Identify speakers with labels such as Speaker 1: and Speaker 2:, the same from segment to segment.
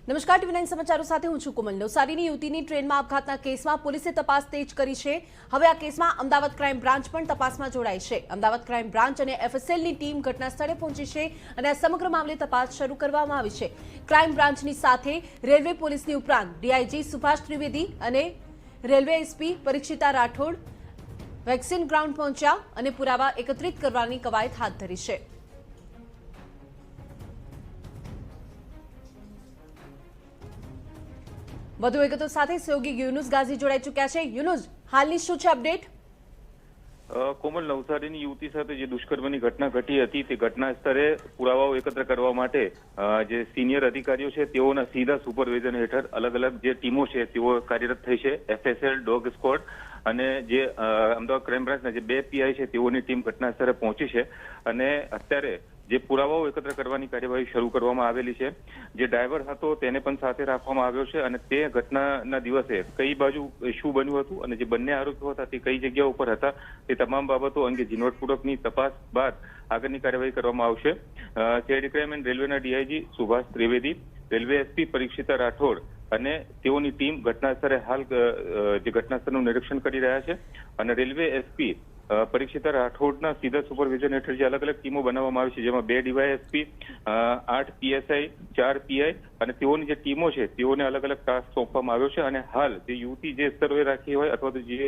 Speaker 1: નમસ્કાર, ટીવી9 સમાચારો સાથે હું છું કોમલ. નવસારીની યુવતીની ટ્રેનમાં આપઘાતના કેસમાં પોલીસે તપાસ તેજ કરી છે. હવે આ કેસમાં અમદાવાદ ક્રાઇમ બ્રાન્ચ પણ તપાસમાં જોડાઈ છે. અમદાવાદ ક્રાઇમ બ્રાન્ચ અને એફએસએલની ટીમ ઘટના સ્થળે પહોંચી છે અને આ સમગ્ર મામલે તપાસ શરૂ કરવામાં આવી છે. ક્રાઇમ બ્રાન્ચની સાથે રેલવે પોલીસની ઉપરાંત ડીઆઈજી સુભાષ ત્રિવેદી અને railway SP Parikshita Rathod vaccine ground પહોંચ્યા અને પુરાવા એકત્રિત કરવાની કવાયત હાથ ધરી છે. વધુ વિગતો સાથે સહયોગી યુનુસ ગાઝી જોડાઈ ચૂક્યા છે. યુનુસ, હાલની શું છે અપડેટ?
Speaker 2: કોમલ, નવસારીની યુવતી સાથે જે દુષ્કર્મની ઘટના ઘટી હતી તે ઘટના સ્થળે પુરાવાઓ એકત્ર કરવા માટે જે સિનિયર અધિકારીઓ છે તેઓના સીધા સુપરવિઝન હેઠળ અલગ અલગ જે ટીમો છે તેઓ કાર્યરત થઈ છે. એફએસએલ, ડોગ સ્ક્વોડ અને જે અમદાવાદ ક્રાઇમ બ્રાન્ચના જે 2 પીઆઈ છે તેઓની ટીમ ઘટના સ્થળે પહોંચી છે અને અત્યારે જે પુરાવાઓ એકત્ર કરવાની કાર્યવાહી શરૂ કરવામાં આવેલી છે. જે ડ્રાઈવર હતો તેને પણ સાથે રાખવામાં આવ્યો છે અને તે ઘટનાના દિવસે કઈ બાજુ શું બન્યું હતું અને જે બંને આરોપીઓ હતા તે કઈ જગ્યા ઉપર હતા તે તમામ બાબતો અંગે ઝીણવટપૂર્વકની તપાસ બાદ આગળની કાર્યવાહી કરવામાં આવશે. સીઆઈડી ક્રાઇમ એન્ડ રેલવેના DIG Subhash Trivedi, railway SP Parikshita Rathod અને તેઓની ટીમ ઘટના સ્થળે હાલ જે ઘટના સ્થળનું નિરીક્ષણ કરી રહ્યા છે અને રેલવે એસપી પરીક્ષિતા રાઠોડના સીધા સુપરવિઝન હેઠળ જે અલગ અલગ ટીમો બનાવવામાં આવી છે, જેમાં 2 ડીવાયએસપી, 8 પીએસઆઈ, 4 પીઆઈ અને તેઓની જે ટીમો છે તેઓને અલગ અલગ ટાસ્ક સોંપવામાં આવ્યો છે. અને હાલ જે યુવતી જે સ્થળે રાખી હોય અથવા તો જે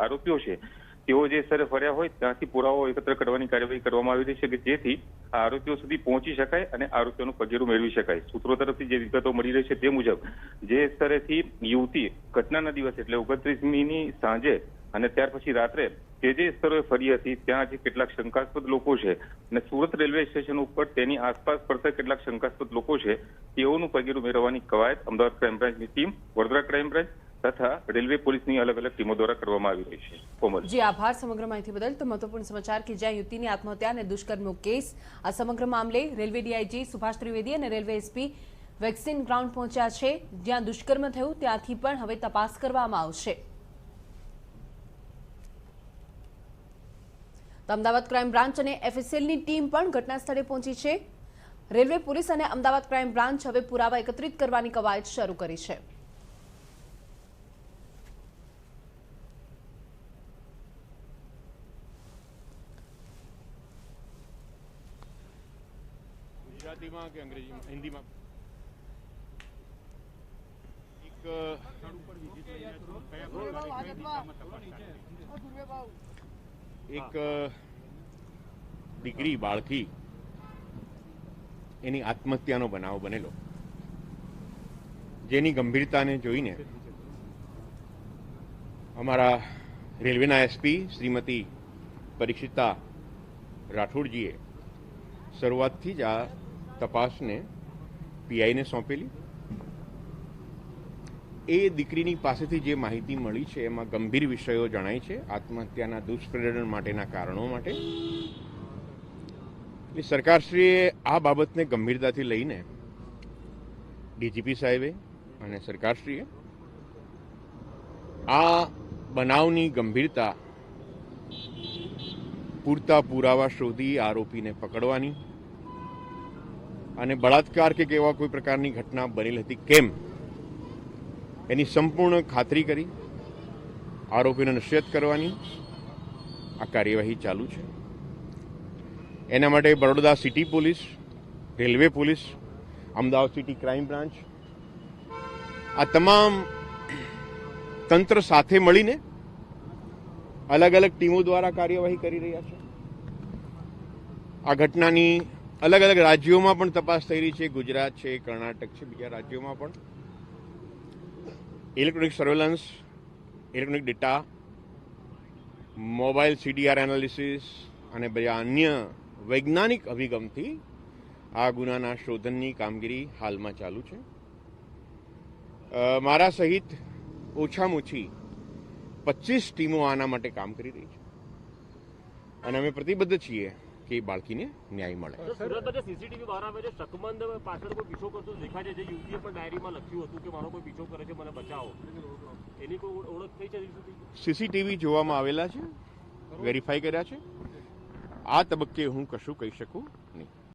Speaker 2: આરોપીઓ છે તેઓ જે સ્થળે ફર્યા હોય ત્યાંથી પુરાવાઓ એકત્ર કરવાની કાર્યવાહી કરવામાં આવી રહી છે કે જેથી આ આરોપીઓ સુધી પહોંચી શકાય અને આરોપીઓનું પગેરું મેળવી શકાય. સૂત્રો તરફથી જે વિગતો મળી રહી છે તે મુજબ જે સ્થળેથી યુવતી ઘટનાના દિવસે એટલે 29મીની સાંજે અને ત્યાર પછી રાત્રે જે સ્થળોએ ફરી હતી ત્યાં જે કેટલાક શંકાસ્પદ લોકો છે અને સુરત રેલવે સ્ટેશન ઉપર તેની આસપાસ પડતા કેટલાક શંકાસ્પદ લોકો છે તેઓનું પગેરું મેળવવાની કવાયત અમદાવાદ ક્રાઇમ બ્રાન્ચની ટીમ, વડોદરા ક્રાઇમ બ્રાન્ચ તથા રેલવે પોલીસની અલગ અલગ ટીમો દ્વારા કરવામાં આવી રહી છે. કોમલ
Speaker 1: જી, આભાર સમગ્ર માહિતી બદલ. તો મહત્વપૂર્ણ સમાચાર કે જ્યાં યુવતીની આત્મહત્યા અને દુષ્કર્મનો કેસ, આ સમગ્ર મામલે રેલવે ડીઆઈજી સુભાષ ત્રિવેદી અને રેલવે એસપી વેક્સિન ગ્રાઉન્ડ પહોંચ્યા છે. જ્યાં દુષ્કર્મ થયું ત્યાંથી પણ હવે તપાસ કરવામાં આવશે. અમદાવાદ ક્રાઇમ બ્રાન્ચ અને એફએસએલની ટીમ પણ ઘટના સ્થળે પહોંચી છે. રેલવે પોલીસ અને અમદાવાદ ક્રાઇમ બ્રાન્ચ હવે પુરાવા એકત્રિત કરવાની કવાયત શરૂ કરી છે.
Speaker 3: ગુજરાતીમાં કે અંગ્રેજીમાં, હિન્દીમાં એક દીકરી બાળકી એની આત્મહત્યાનો બનાવ બનેલો, જેની ગંભીરતાને જોઈને અમારા રેલવેના એસપી શ્રીમતી પરીક્ષિતા રાઠોડજીએ શરૂઆતથી જ આ તપાસને પીઆઈને સોંપેલી. એ દીકરીની પાસેથી જે માહિતી મળી છે એમાં ગંભીર વિષયો જણાય છે આત્મહત્યાના દુષ્પ્રેરણ માટેના કારણો માટે. એટલે સરકારશ્રીએ આ બાબતને ગંભીરતાથી લઈને ડીજીપી સાહેબે અને સરકારશ્રીએ આ બનાવની ગંભીરતા પૂરતા પુરાવા શોધી આરોપીને પકડવાની અને બળાત્કાર કે એવા કોઈ પ્રકારની ઘટના બનેલી હતી કેમ એની સંપૂર્ણ ખાતરી કરી આરોપીને નશ્યત કરવાની આ કાર્યવાહી ચાલુ છે. એના માટે Baroda city police, railway police, Ahmedabad city crime branch આ તમામ તંત્ર સાથે મળીને અલગ અલગ ટીમો દ્વારા કાર્યવાહી કરી રહ્યા છે. આ ઘટનાની અલગ અલગ રાજ્યોમાં પણ તપાસ થઈ રહી છે. ગુજરાત છે, કર્ણાટક છે, બીજા રાજ્યોમાં પણ electronic surveillance, electronic data, mobile CDR analysis અને બધા અન્ય વૈજ્ઞાનિક અભિગમથી આ ગુનાના શોધનની કામગીરી હાલમાં ચાલુ છે. મારા સહિત ઓછામાં ઓછી 25 ટીમો આના માટે કામ કરી રહી છે અને અમે પ્રતિબદ્ધ છીએ કે બાળકીને ન્યાય મળે.
Speaker 4: સુરતમાં સીસીટીવી બહાર આવે છે, શકમંદ પાછળ કોઈ પીછો કરતો દેખાય છે. જે યુવતીએ પણ ડાયરીમાં લખ્યું હતું કે મારો કોઈ પીછો કરે છે, મને બચાવો, એની કોઈ ઓળખ થઈ છે?
Speaker 3: સીસીટીવી જોવામાં આવેલા છે, વેરીફાઈ કર્યા છે. આ તબક્કે હું કશું કહી શકું નહીં.